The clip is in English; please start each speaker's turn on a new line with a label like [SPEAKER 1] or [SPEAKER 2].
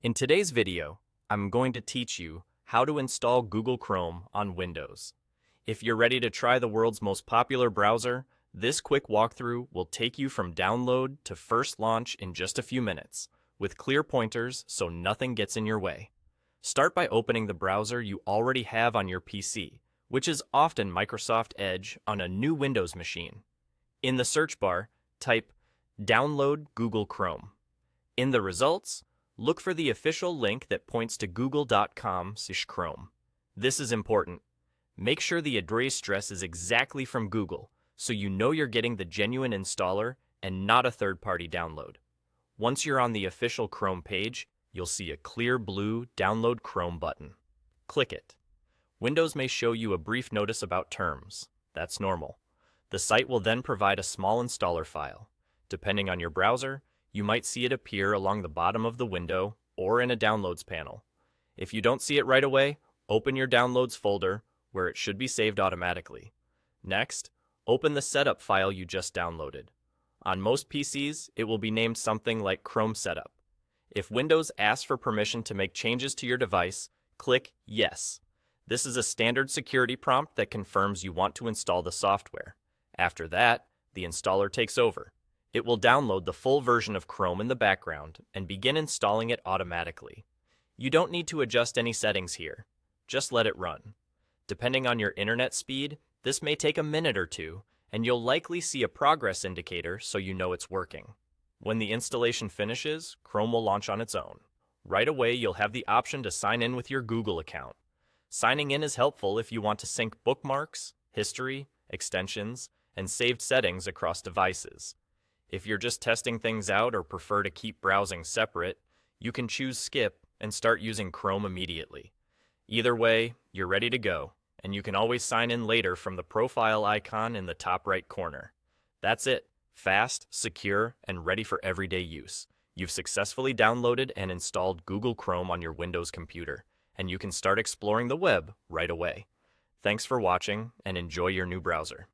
[SPEAKER 1] In today's video, I'm going to teach you how to install Google Chrome on Windows. If you're ready to try the world's most popular browser, this quick walkthrough will take you from download to first launch in just a few minutes, with clear pointers so nothing gets in your way. Start by opening the browser you already have on your PC, which is often Microsoft Edge on a new Windows machine. In the search bar, type Download Google Chrome. In the results, look for the official link that points to google.com/Chrome. This is important. Make sure the address is exactly from Google, so you know you're getting the genuine installer and not a third-party download. Once you're on the official Chrome page, you'll see a clear blue Download Chrome button. Click it. Windows may show you a brief notice about terms. That's normal. The site will then provide a small installer file. Depending on your browser, you might see it appear along the bottom of the window or in a Downloads panel. If you don't see it right away, open your Downloads folder where it should be saved automatically. Next, open the setup file you just downloaded. On most PCs, it will be named something like Chrome Setup. If Windows asks for permission to make changes to your device, click Yes. This is a standard security prompt that confirms you want to install the software. After that, the installer takes over. It will download the full version of Chrome in the background and begin installing it automatically. You don't need to adjust any settings here. Just let it run. Depending on your internet speed, this may take a minute or two, and you'll likely see a progress indicator so you know it's working. When the installation finishes, Chrome will launch on its own. Right away, you'll have the option to sign in with your Google account. Signing in is helpful if you want to sync bookmarks, history, extensions, and saved settings across devices. If you're just testing things out or prefer to keep browsing separate, you can choose Skip and start using Chrome immediately. Either way, you're ready to go, and you can always sign in later from the profile icon in the top right corner. That's it. Fast, secure, and ready for everyday use. You've successfully downloaded and installed Google Chrome on your Windows computer, and you can start exploring the web right away. Thanks for watching, and enjoy your new browser.